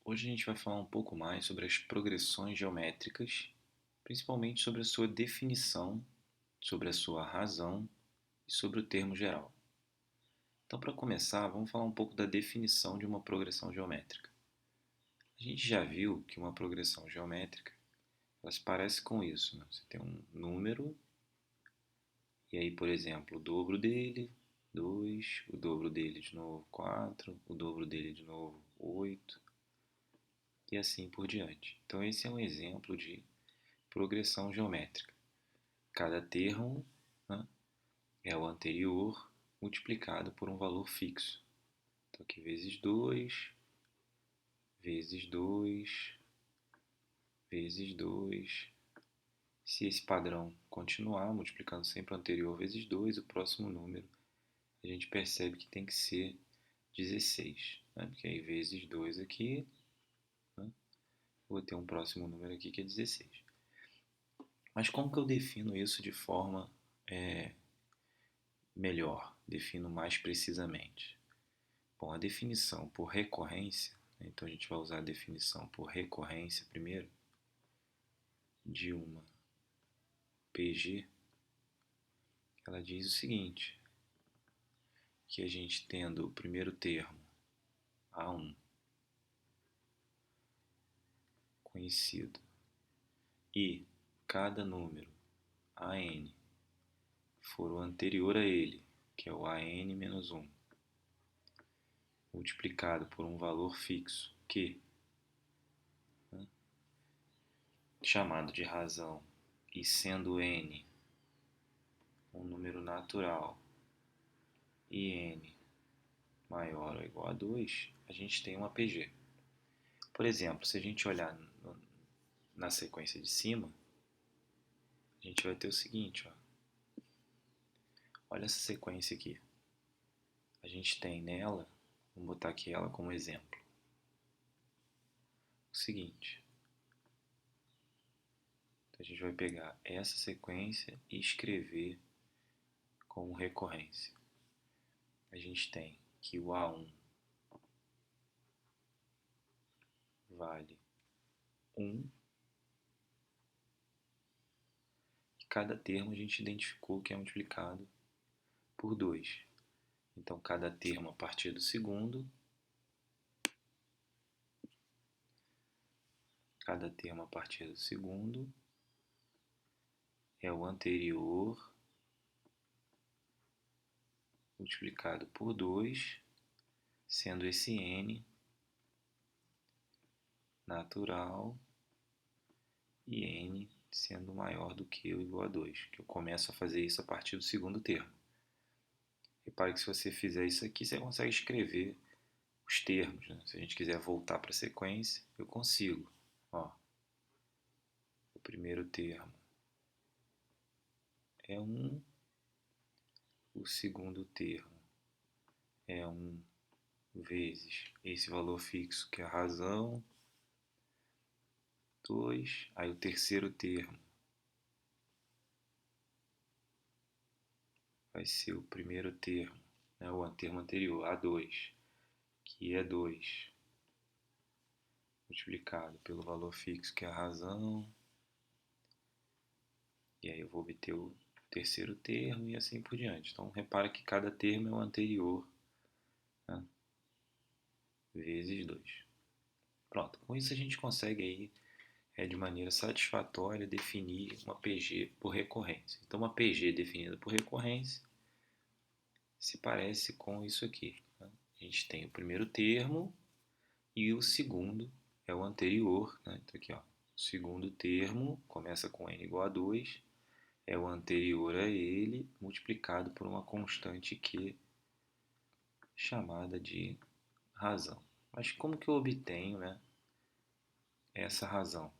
Hoje a gente vai falar um pouco mais sobre as progressões geométricas, principalmente sobre a sua definição, sobre a sua razão e sobre o termo geral. Então, para começar, vamos falar um pouco da definição de uma progressão geométrica. A gente já viu que uma progressão geométrica ela se parece com isso, né? Você tem um número, e aí, por exemplo, o dobro dele, 2, o dobro dele de novo, 4, o dobro dele de novo, 8, e assim por diante. Então, esse é um exemplo de progressão geométrica. Cada termo, né, é o anterior multiplicado por um valor fixo. Então, aqui vezes 2, vezes 2, vezes 2. Se esse padrão continuar, multiplicando sempre o anterior vezes 2, o próximo número a gente percebe que tem que ser 16. Né? Porque aí vezes 2 aqui, né, vou ter um próximo número aqui que é 16. Mas como que eu defino isso de forma melhor? Defino mais precisamente. Bom, a definição por recorrência, né, então a gente vai usar a definição por recorrência primeiro, de uma PG, ela diz o seguinte, que a gente tendo o primeiro termo A1 conhecido e cada número AN for o anterior a ele, que é o AN menos 1, multiplicado por um valor fixo Q, né, chamado de razão, e sendo N um número natural e N maior ou igual a 2, a gente tem uma PG. Por exemplo, se a gente olhar na sequência de cima, a gente vai ter o seguinte, ó. Olha essa sequência aqui. A gente tem nela, vamos botar aqui ela como exemplo, o seguinte. Então a gente vai pegar essa sequência e escrever como recorrência. A gente tem que o A1 vale 1. E cada termo a gente identificou que é multiplicado por 2. Então, cada termo a partir do segundo, é o anterior multiplicado por 2, sendo esse n natural e n sendo maior do que ou igual a 2, que eu começo a fazer isso a partir do segundo termo. Repare que se você fizer isso aqui, você consegue escrever os termos. Né? Se a gente quiser voltar para a sequência, eu consigo. Ó, o primeiro termo é 1, o segundo termo é 1 vezes esse valor fixo que é a razão, 2. Aí o terceiro termo vai ser o primeiro termo, né, o termo anterior, A2, que é 2, multiplicado pelo valor fixo que é a razão, e aí eu vou obter o terceiro termo e assim por diante. Então repara que cada termo é o anterior, né, vezes 2. Pronto, com isso a gente consegue aí de maneira satisfatória definir uma PG por recorrência. Então uma PG definida por recorrência se parece com isso aqui. Né? A gente tem o primeiro termo e o segundo é o anterior. Né? Então aqui, ó, o segundo termo começa com n igual a 2, é o anterior a ele multiplicado por uma constante q chamada de razão. Mas como que eu obtenho, né, essa razão?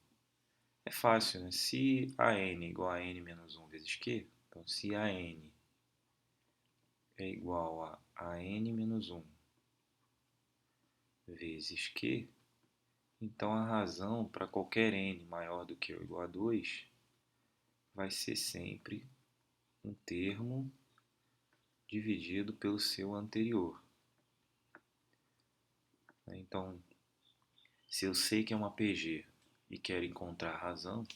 É fácil, né? Se a n é igual a n menos 1 vezes q, então se a n é igual a n menos 1 vezes q, então a razão para qualquer n maior do que ou igual a 2 vai ser sempre um termo dividido pelo seu anterior. Então, Se eu sei que é uma PG e quero encontrar a razão,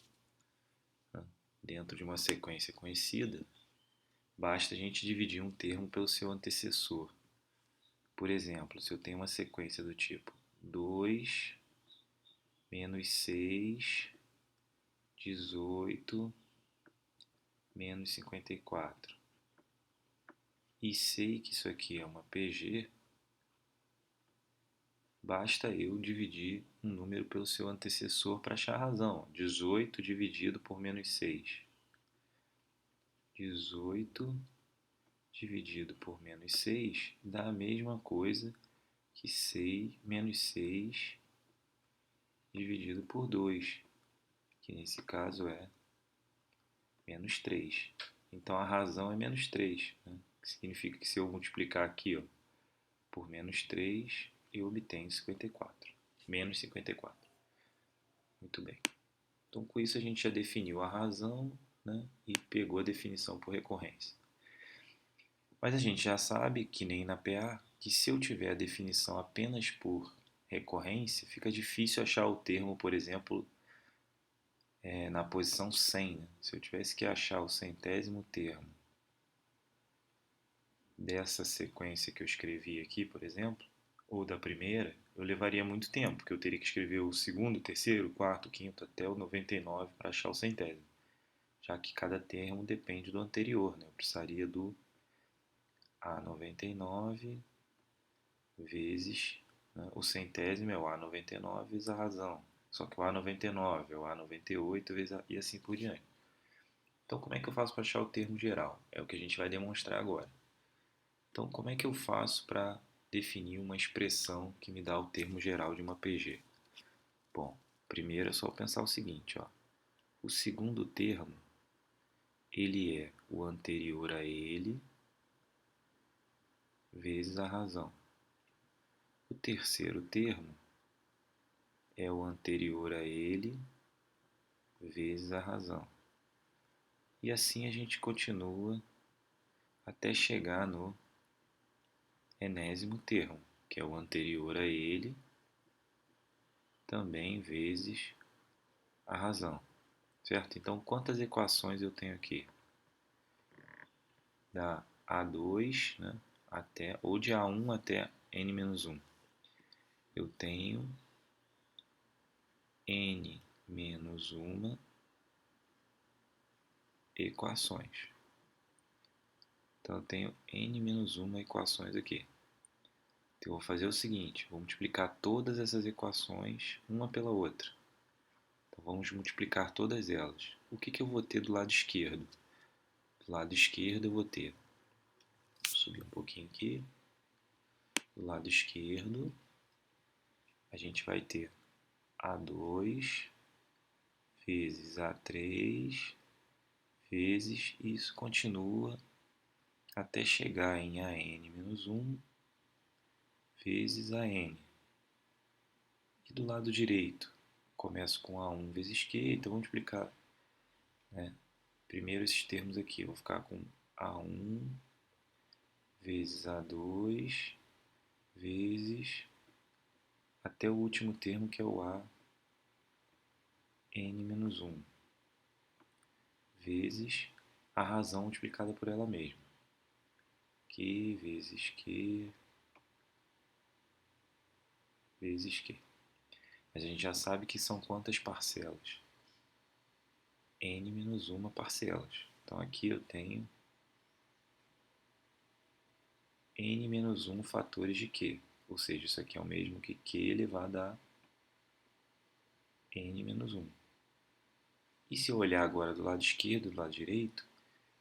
né, dentro de uma sequência conhecida, basta a gente dividir um termo pelo seu antecessor. Por exemplo, se eu tenho uma sequência do tipo 2 menos 6, 18, menos 54, e sei que isso aqui é uma PG, basta eu dividir um número pelo seu antecessor para achar a razão. 18 dividido por menos 6. 18 dividido por menos 6 dá a mesma coisa que 6 menos 6 dividido por 2, que nesse caso é menos 3. Então a razão é menos 3, né? Que significa que se eu multiplicar aqui, ó, por menos 3, eu obtenho 54. Menos 54. Muito bem. Então com isso a gente já definiu a razão, né, e pegou a definição por recorrência. Mas a gente já sabe, que nem na PA, que se eu tiver a definição apenas por recorrência, fica difícil achar o termo, por exemplo, na posição 100. Né? Se eu tivesse que achar o centésimo termo dessa sequência que eu escrevi aqui, por exemplo, ou da primeira, eu levaria muito tempo, porque eu teria que escrever o segundo, o terceiro, o quarto, o quinto, até o 99 para achar o centésimo, já que cada termo depende do anterior. Né? Eu precisaria do A99 vezes, né, o centésimo é o A99 vezes a razão. Só que o A99 é o A98 vezes e assim por diante. Então, como é que eu faço para achar o termo geral? É o que a gente vai demonstrar agora. Então, como é que eu faço para definir uma expressão que me dá o termo geral de uma PG? Bom, primeiro é só pensar o seguinte, ó. O segundo termo, ele é o anterior a ele vezes a razão. O terceiro termo é o anterior a ele vezes a razão. E assim a gente continua até chegar no enésimo termo, que é o anterior a ele, também vezes a razão. Certo? Então, quantas equações eu tenho aqui? Da A2, né, até, ou de A1 até N-1. Eu tenho N-1 equações. Então, eu tenho N-1 equações aqui. Então, eu vou fazer o seguinte, vou multiplicar todas essas equações uma pela outra. Então, vamos multiplicar todas elas. O que eu vou ter do lado esquerdo? Do lado esquerdo eu vou ter, vou subir um pouquinho aqui, do lado esquerdo a gente vai ter A2 vezes A3 vezes, e isso continua até chegar em AN-1 vezes AN. E do lado direito, começo com A1 vezes Q, então vou multiplicar, né, primeiro esses termos aqui. Eu vou ficar com A1 vezes A2 vezes até o último termo, que é o AN-1 vezes a razão multiplicada por ela mesma. Q vezes Q vezes Q. Mas a gente já sabe que são quantas parcelas? N-1 parcelas. Então aqui eu tenho N-1 fatores de Q. Ou seja, isso aqui é o mesmo que Q elevado a N-1. E se eu olhar agora do lado esquerdo e do lado direito,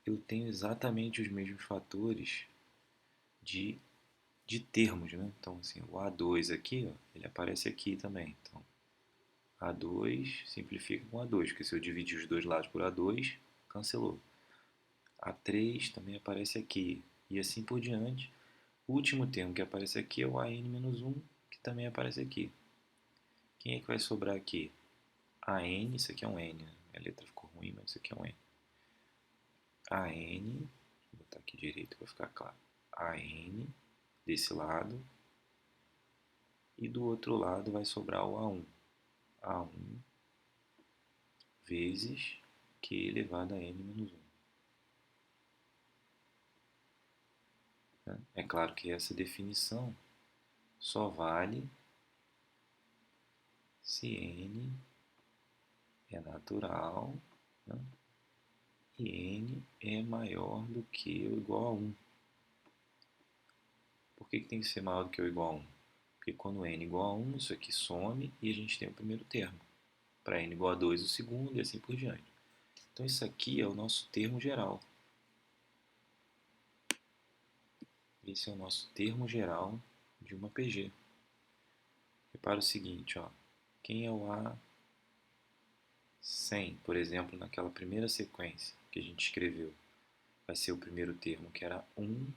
eu tenho exatamente os mesmos fatores de, de termos, né? Então, assim, o A2 aqui, ó, ele aparece aqui também. Então, A2 simplifica com A2, porque se eu dividir os dois lados por A2, cancelou. A3 também aparece aqui, e assim por diante. O último termo que aparece aqui é o AN-1, que também aparece aqui. Quem é que vai sobrar aqui? AN, isso aqui é um N, né? A letra ficou ruim, mas isso aqui é um N. AN, vou botar aqui direito para ficar claro. AN, desse lado, E do outro lado vai sobrar o A1. A1 vezes Q elevado a N menos 1. É claro que essa definição só vale se N é natural, né? E N é maior do que ou igual a 1. Por que tem que ser maior do que ou igual a 1? Porque quando N é igual a 1, isso aqui some e a gente tem o primeiro termo. Para N igual a 2, o segundo e assim por diante. Então isso aqui é o nosso termo geral. Esse é o nosso termo geral de uma PG. Repara o seguinte, ó. Quem é o A100, por exemplo, naquela primeira sequência que a gente escreveu? Vai ser o primeiro termo, que era 1,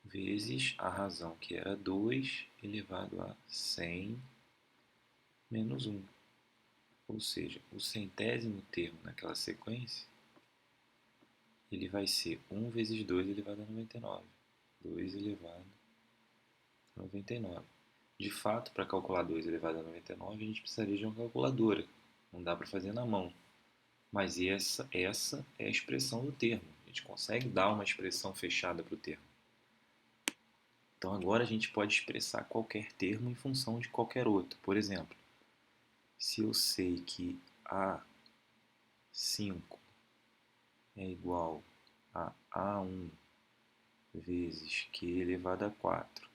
vezes a razão, que era 2, elevado a 100 menos 1. Ou seja, o centésimo termo naquela sequência, ele vai ser 1 vezes 2 elevado a 99. 2 elevado a 99. De fato, para calcular 2 elevado a 99, a gente precisaria de uma calculadora. Não dá para fazer na mão. Mas essa é a expressão do termo. A gente consegue dar uma expressão fechada para o termo. Então agora a gente pode expressar qualquer termo em função de qualquer outro. Por exemplo, se eu sei que A5 é igual a A1 vezes Q elevado a 4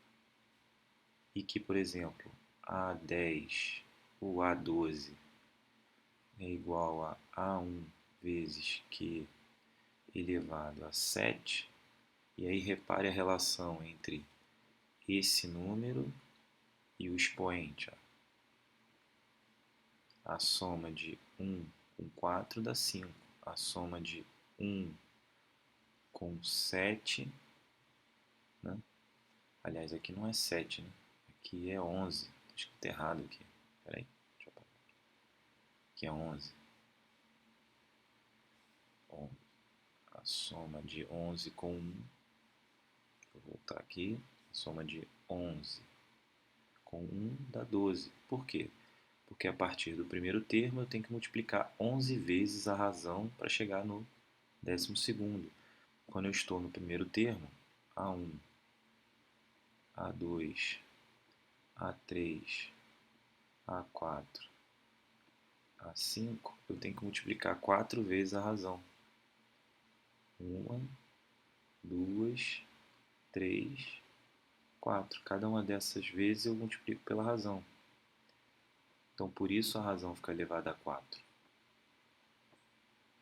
e que, por exemplo, A10 ou A12 é igual a A1 vezes Q elevado a 7, e aí repare a relação entre esse número e o expoente. A soma de 1 com 4 dá 5. A soma de 1 com 7, né? Aliás, aqui não é 7, né? Aqui é 11. Está escrito errado aqui. Espera aí, deixa eu apagar. Aqui é 11. 11. A soma de 11 com 1. Vou voltar aqui. A soma de 11 com 1 dá 12. Por quê? Porque a partir do primeiro termo eu tenho que multiplicar 11 vezes a razão para chegar no 12º. Quando eu estou no primeiro termo, A1, A2, A3, A4, A5, eu tenho que multiplicar 4 vezes a razão. 1, 2, 3, 4. Cada uma dessas vezes eu multiplico pela razão. Então, por isso a razão fica elevada a 4.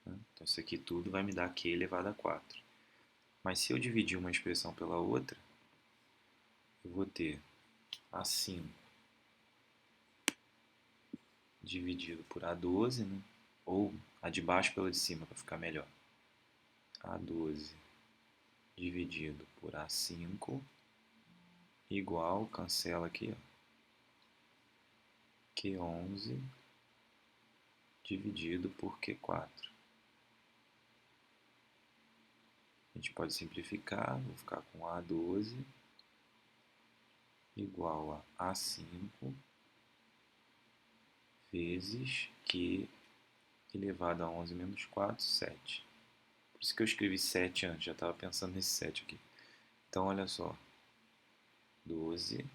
Então, isso aqui tudo vai me dar Q elevado a 4. Mas se eu dividir uma expressão pela outra, eu vou ter A5 dividido por A12, né? Ou a de baixo pela de cima, para ficar melhor. A12 dividido por A5 igual, cancela aqui, ó, Q11 dividido por Q4. A gente pode simplificar, vou ficar com A12 igual a A5 vezes Q elevado a 11 menos 4, 7. Por isso que eu escrevi 7 antes, já estava pensando nesse 7 aqui. Então, olha só, 12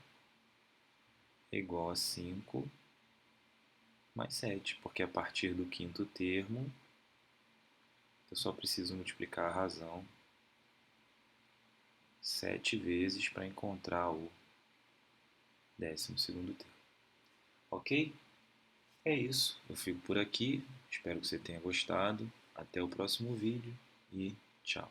é igual a 5 mais 7, porque a partir do quinto termo, eu só preciso multiplicar a razão 7 vezes para encontrar o 12º termo. Ok? É isso, eu fico por aqui, espero que você tenha gostado. Até o próximo vídeo e tchau.